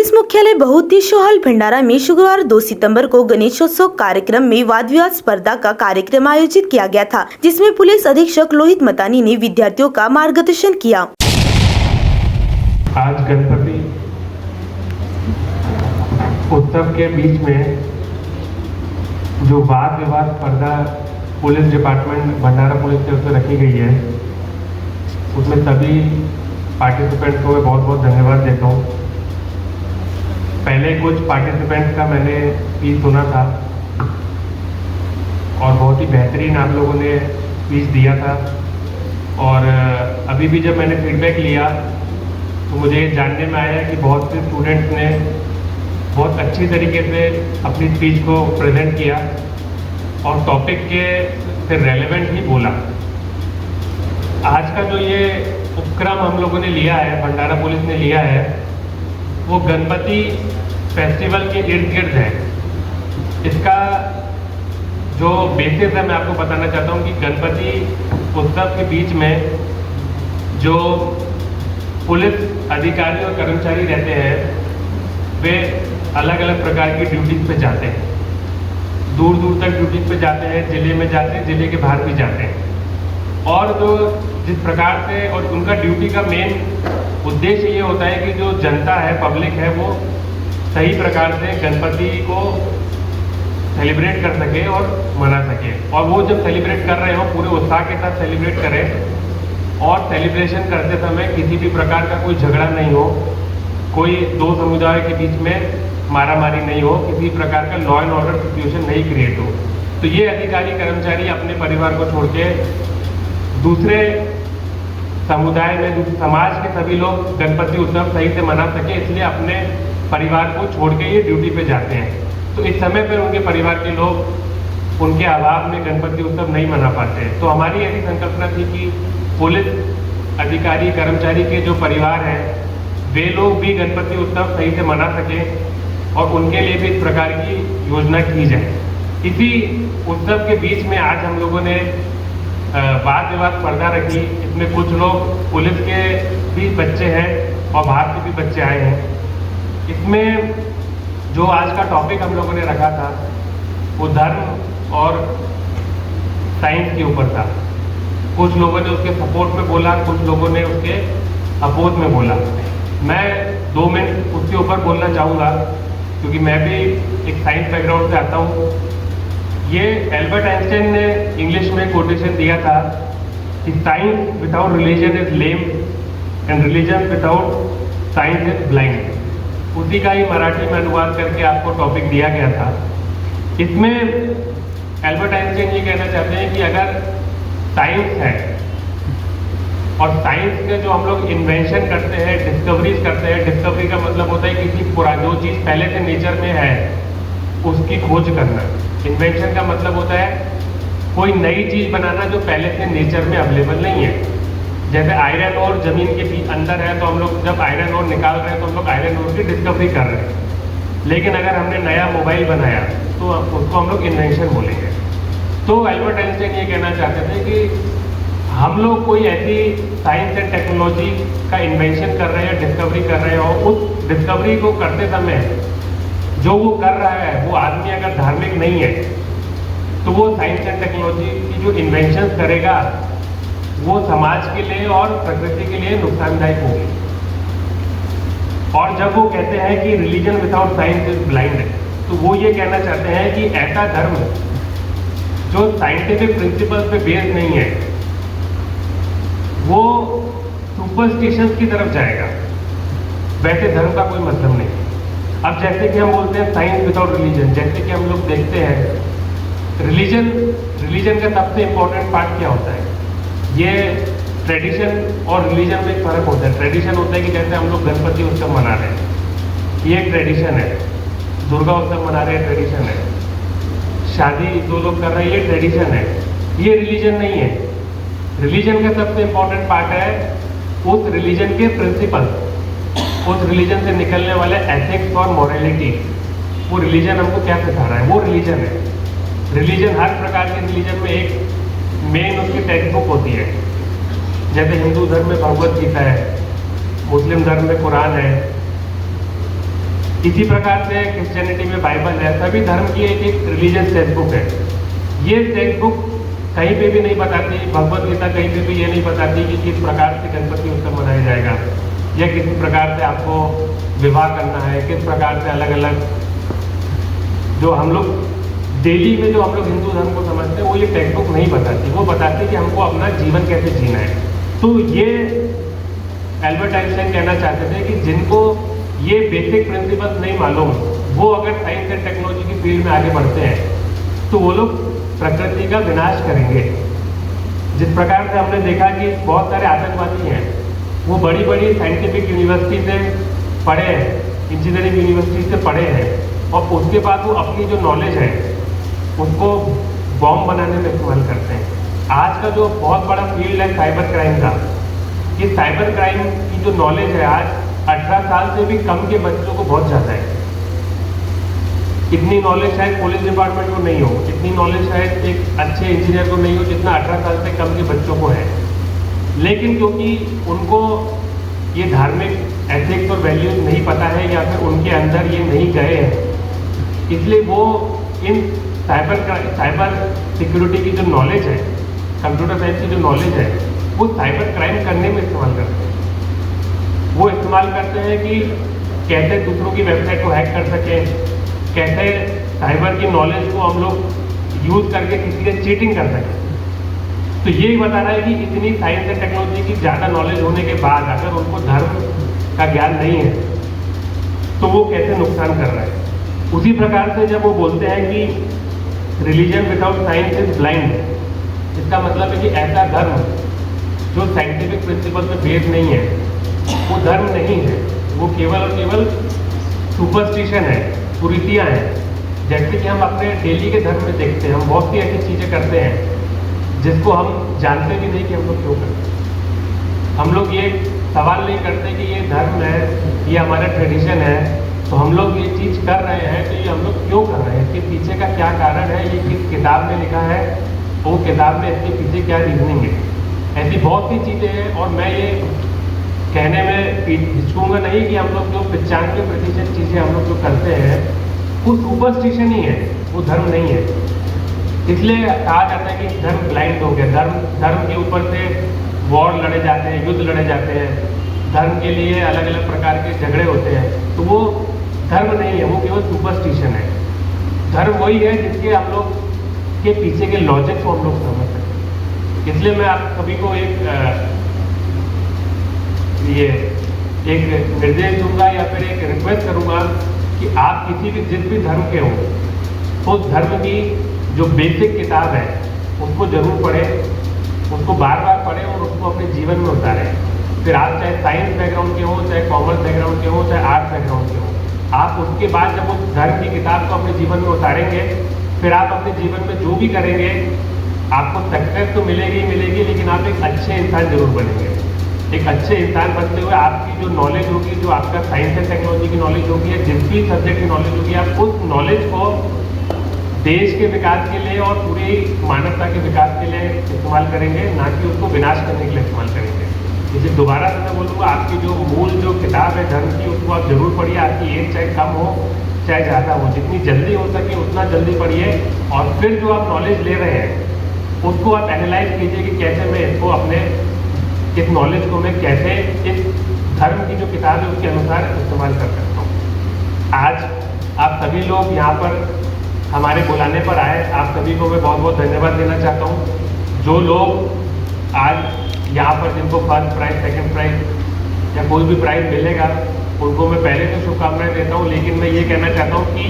Police मुख्यालय बहुउद्देश्य hall भंडारा में शुक्रवार 2 सितंबर को गणेशोत्सव कार्यक्रम में वाद विवाद स्पर्धा का कार्यक्रम आयोजित किया गया था, जिसमें पुलिस अधीक्षक लोहित मतानी ने विद्यार्थियों का मार्गदर्शन किया। आज गणपति उत्सव के बीच में जो वाद विवाद स्पर्धा पुलिस डिपार्टमेंट भंडारा पुलिस की ओर से रखी गई है, उसमें सभी पार्टिसिपेंट्स को मैं बहुत बहुत धन्यवाद देता हूँ। पहले कुछ पार्टिसिपेंट्स का मैंने स्पीच सुना था और बहुत ही बेहतरीन आप लोगों ने स्पीच दिया था, और अभी भी जब मैंने फीडबैक लिया तो मुझे जानने में आया कि बहुत से स्टूडेंट्स ने बहुत अच्छी तरीके से अपनी स्पीच को प्रेजेंट किया और टॉपिक के से रेलेवेंट ही बोला। आज का जो ये उपक्रम हम लोगों ने लिया है, भंडारा पुलिस ने लिया है, वो गणपति फेस्टिवल के इर्द गिर्द है। इसका जो बेसिस है मैं आपको बताना चाहता हूँ कि गणपति उत्सव के बीच में जो पुलिस अधिकारी और कर्मचारी रहते हैं, वे अलग अलग प्रकार की ड्यूटीज पे जाते हैं, दूर दूर तक ड्यूटीज पे जाते हैं, जिले में जाते हैं, जिले के बाहर भी जाते हैं। और जो जिस प्रकार से और उनका ड्यूटी का मेन उद्देश्य ये होता है कि जो जनता है, पब्लिक है, वो सही प्रकार से गणपति को सेलिब्रेट कर सके और मना सके, और वो जब सेलिब्रेट कर रहे हो पूरे उत्साह के साथ सेलिब्रेट करें, और सेलिब्रेशन करते समय किसी भी प्रकार का कोई झगड़ा नहीं हो, कोई दो समुदाय के बीच में मारामारी नहीं हो, किसी प्रकार का लॉ एंड ऑर्डर सिचुएशन नहीं क्रिएट हो। तो ये अधिकारी कर्मचारी अपने परिवार को छोड़ के दूसरे समुदाय में, समाज के सभी लोग गणपति उत्सव सही से मना सके, इसलिए अपने परिवार को छोड़ के ये ड्यूटी पे जाते हैं। तो इस समय पर उनके परिवार के लोग उनके अभाव में गणपति उत्सव नहीं मना पाते। तो हमारी ऐसी संकल्पना थी कि पुलिस अधिकारी कर्मचारी के जो परिवार हैं, वे लोग भी गणपति उत्सव सही से मना सकें और उनके लिए भी इस प्रकार की योजना की जाए। इसी उत्सव के बीच में आज हम लोगों ने वाद विवाद स्पर्धा रखी। इसमें कुछ लोग पुलिस के भी बच्चे हैं और बाहर के भी बच्चे आए हैं। इसमें जो आज का टॉपिक हम लोगों ने रखा था वो धर्म और साइंस के ऊपर था। कुछ लोगों ने उसके सपोर्ट में बोला, कुछ लोगों ने उसके अपोज में बोला। मैं 2 मिनट उसके ऊपर बोलना चाहूँगा क्योंकि मैं भी एक साइंस बैकग्राउंड से आता हूँ। ये एल्बर्ट आइंस्टाइन ने इंग्लिश में कोटेशन दिया था कि science without religion is lame and religion without science is blind. उसी का ही मराठी में अनुवाद करके आपको टॉपिक दिया गया था। इसमें एल्बर्ट आइंस्टाइन ये कहना चाहते हैं कि अगर साइंस है और साइंस के जो हम लोग इन्वेंशन करते हैं, डिस्कवरीज करते हैं, डिस्कवरी का मतलब होता है किसी जो चीज़ पहले से नेचर में है उसकी खोज करना। इन्वेंशन का मतलब होता है कोई नई चीज़ बनाना जो पहले से नेचर में अवेलेबल नहीं है। जैसे आयरन और जमीन के अंदर है, तो हम लोग जब आयरन और निकाल रहे हैं तो हम लोग आयरन और की डिस्कवरी कर रहे हैं। लेकिन अगर हमने नया मोबाइल बनाया तो उसको हम लोग इन्वेंशन बोलेंगे। तो एल्बर्ट आइंस्टाइन ये कहना चाहते थे कि हम लोग कोई ऐसी साइंस एंड टेक्नोलॉजी का इन्वेंशन कर रहे हैं, डिस्कवरी कर रहे हैं, और उस डिस्कवरी को करते समय जो वो कर रहा है वो आदमी अगर धार्मिक नहीं है तो वो साइंस एंड टेक्नोलॉजी की जो इन्वेंशन करेगा वो समाज के लिए और प्रकृति के लिए नुकसानदायक होगी। और जब वो कहते हैं कि religion without science is blind, तो वो ये कहना चाहते हैं कि ऐसा धर्म जो साइंटिफिक प्रिंसिपल पे बेस्ड नहीं है वो सुपरस्टिशंस की तरफ जाएगा। वैसे धर्म का कोई मतलब नहीं। अब जैसे कि हम बोलते हैं साइंस विदाउट रिलीजन, जैसे कि हम लोग देखते हैं रिलीजन का सबसे इम्पोर्टेंट पार्ट क्या होता है? ये ट्रेडिशन और रिलीजन में एक फ़र्क होता है। ट्रेडिशन होता है कि जैसे हम लोग गणपति उत्सव मना रहे हैं, ये एक ट्रेडिशन है। दुर्गा उत्सव मना रहे हैं, ट्रेडिशन है। शादी जो लोग कर रहे हैं, ये ट्रेडिशन है। ये रिलीजन नहीं है। रिलीजन का सबसे इम्पोर्टेंट पार्ट है उस रिलीजन के प्रिंसिपल, उस रिलीजन से निकलने वाले एथिक्स और मॉरलिटी। वो रिलीजन हमको क्या सिखा रहा है, वो रिलीजन है। रिलीजन हर प्रकार के रिलीजन में एक मेन उसकी टेक्स्ट बुक होती है। जैसे हिंदू धर्म में भगवत गीता है, मुस्लिम धर्म में कुरान है, इसी प्रकार से क्रिश्चियनिटी में बाइबल है, सभी धर्म की एक रिलीजियस टेक्स्ट बुक है। ये टेक्स्ट बुक कहीं पे भी नहीं बताती, भगवत गीता कहीं पे भी ये नहीं बताती कि किस प्रकार से गणपति उत्सव मनाया जाएगा या किस प्रकार से आपको विवाह करना है, किस प्रकार से अलग अलग जो हम लोग डेली में जो हम लोग हिंदू धर्म को समझते हैं वो ये टेक्स्ट बुक नहीं बताती। वो बताती कि हमको अपना जीवन कैसे जीना है। तो ये एल्बर्ट आइंस्टाइन कहना चाहते थे कि जिनको ये बेसिक प्रिंसिपल्स नहीं मालूम, वो अगर साइंस एंड टेक्नोलॉजी की फील्ड में आगे बढ़ते हैं तो वो लोग प्रकृति का विनाश करेंगे। जिस प्रकार से हमने देखा कि बहुत सारे आतंकवादी हैं, वो बड़ी बड़ी साइंटिफिक यूनिवर्सिटी से पढ़े हैं, इंजीनियरिंग यूनिवर्सिटी से पढ़े हैं, और उसके बाद वो अपनी जो नॉलेज है उसको बॉम्ब बनाने में इस्तेमाल करते हैं। आज का जो बहुत बड़ा फील्ड है साइबर क्राइम का, ये साइबर क्राइम की जो नॉलेज है आज 18 साल से भी कम के बच्चों को बहुत ज़्यादा है। इतनी नॉलेज शायद पुलिस डिपार्टमेंट को नहीं हो, इतनी नॉलेज शायद एक अच्छे इंजीनियर को नहीं हो जितना 18 साल से कम के बच्चों को है। लेकिन क्योंकि उनको ये धार्मिक एथिक्स और वैल्यूज नहीं पता है या फिर उनके अंदर ये नहीं गए हैं, इसलिए वो इन साइबर सिक्योरिटी की जो नॉलेज है, कंप्यूटर साइंस की जो नॉलेज है, वो साइबर क्राइम करने में इस्तेमाल करते हैं। वो इस्तेमाल करते हैं कि कैसे दूसरों की वेबसाइट को हैक कर सकें, कैसे साइबर की नॉलेज को हम लोग यूज़ करके किसी से चीटिंग कर सकें। तो यही बता रहा है कि इतनी साइंस एंड टेक्नोलॉजी की ज़्यादा नॉलेज होने के बाद अगर उनको धर्म का ज्ञान नहीं है तो वो कैसे नुकसान कर रहा है। उसी प्रकार से जब वो बोलते हैं कि religion without science is blind, इसका मतलब है कि ऐसा धर्म जो साइंटिफिक प्रिंसिपल पे बेस्ड नहीं है वो धर्म नहीं है, वो केवल और केवल सुपरस्टिशन है, कुरीतियाँ हैं। जैसे कि हम अपने डेली के धर्म में देखते हैं, हम बहुत सी ऐसी चीज़ें करते हैं जिसको हम जानते भी नहीं कि हम लोग क्यों करते हैं। हम लोग ये सवाल नहीं करते कि ये धर्म है, ये हमारा ट्रेडिशन है, तो हम लोग ये चीज़ कर रहे हैं तो ये हम लोग क्यों कर रहे हैं, इसके पीछे का क्या कारण है, ये किस किताब में लिखा है, वो किताब में इसके पीछे क्या रीजनिंग है। ऐसी बहुत सी चीज़ें हैं और मैं ये कहने में हिचकूंगा नहीं कि हम लोग जो 95% चीज़ें हम लोग जो करते हैं वो सुपरस्टिशन ही है, वो धर्म नहीं है। इसलिए कहा जाता है कि धर्म ब्लाइंड हो गया। धर्म के ऊपर से वॉर लड़े जाते हैं, युद्ध लड़े जाते हैं, धर्म के लिए अलग अलग प्रकार के झगड़े होते हैं, तो वो धर्म नहीं है, वो केवल सुपरस्टिशन है। धर्म वही है जिसके हम लोग के पीछे के लॉजिक को हम लोग समझ सकते। इसलिए मैं आप सभी को एक निर्देश दूंगा या फिर एक रिक्वेस्ट करूंगा कि आप किसी भी जिस भी धर्म के हो उस धर्म की जो बेसिक किताब है उसको जरूर पढ़ें, उसको बार बार पढ़ें और उसको अपने जीवन में उतारें। फिर आप चाहे साइंस बैकग्राउंड के हो, चाहे कॉमर्स बैकग्राउंड के हो, चाहे आर्ट्स बैकग्राउंड के हो, आप उसके बाद जब उस धर्म की किताब को अपने जीवन में उतारेंगे, फिर आप अपने जीवन में जो भी करेंगे आपको सक्सेस तो मिलेगी ही मिलेगी, लेकिन आप एक अच्छे इंसान जरूर बनेंगे। एक अच्छे इंसान बनते हुए आपकी जो नॉलेज होगी, जो आपका साइंस एंड टेक्नोलॉजी की नॉलेज होगी या जिस भी सब्जेक्ट की नॉलेज होगी, आप उस नॉलेज को देश के विकास के लिए और पूरी मानवता के विकास के लिए इस्तेमाल करेंगे, ना कि उसको विनाश करने के लिए इस्तेमाल करेंगे। इसे दोबारा से मैं बोलूँगा, आपकी जो मूल जो किताब है धर्म की उसको आप जरूर पढ़िए। आपकी एज चाहे कम हो चाहे ज़्यादा हो, जितनी जल्दी हो सके उतना जल्दी पढ़िए, और फिर जो आप नॉलेज ले रहे हैं उसको आप एनालाइज कीजिए कि कैसे मैं इसको अपने इस नॉलेज को मैं कैसे इस धर्म की जो किताब है उसके अनुसार इस्तेमाल कर सकता हूँ। आज आप सभी लोग यहाँ पर हमारे बुलाने पर आए, आप सभी को मैं बहुत बहुत धन्यवाद देना चाहता हूँ। जो लोग आज यहाँ पर जिनको फर्स्ट प्राइज, सेकंड प्राइज या कोई भी प्राइज मिलेगा उनको मैं पहले से शुभकामनाएं देता हूँ, लेकिन मैं ये कहना चाहता हूँ कि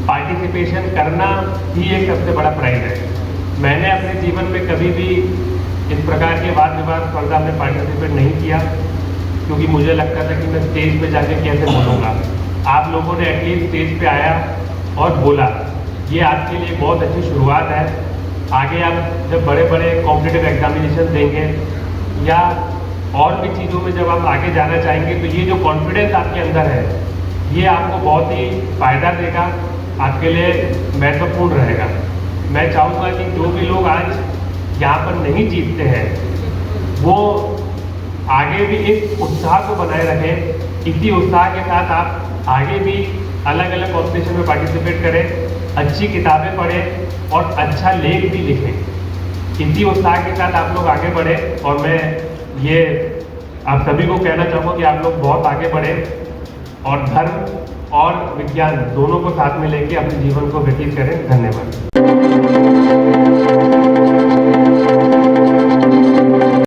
पार्टिसिपेशन करना ही एक सबसे बड़ा प्राइज है। मैंने अपने जीवन में कभी भी इस प्रकार के वाद विवाद स्पर्धा में पार्टिसिपेट नहीं किया, क्योंकि मुझे लगता था कि मैं स्टेज पे जाके कैसे बोलूँगा। आप लोगों ने एटलीस्ट स्टेज पे आया और बोला, ये आपके लिए बहुत अच्छी शुरुआत है। आगे आप जब बड़े बड़े कॉम्पिटिटिव एग्जामिनेशन देंगे या और भी चीज़ों में जब आप आगे जाना चाहेंगे, तो ये जो कॉन्फिडेंस आपके अंदर है ये आपको बहुत ही फ़ायदा देगा, आपके लिए महत्वपूर्ण रहेगा। मैं चाहूँगा कि जो भी लोग आज यहाँ पर नहीं जीतते हैं वो आगे भी इस उत्साह को बनाए रखें। इसी उत्साह के साथ आप आगे भी अलग अलग कॉम्पिटिशन में पार्टिसिपेट करें, अच्छी किताबें पढ़ें और अच्छा लेख भी लिखें। इसी उत्साह के साथ आप लोग आगे बढ़ें और मैं ये आप सभी को कहना चाहूँगा कि आप लोग बहुत आगे बढ़ें और धर्म और विज्ञान दोनों को साथ में लेके अपने जीवन को व्यतीत करें। धन्यवाद।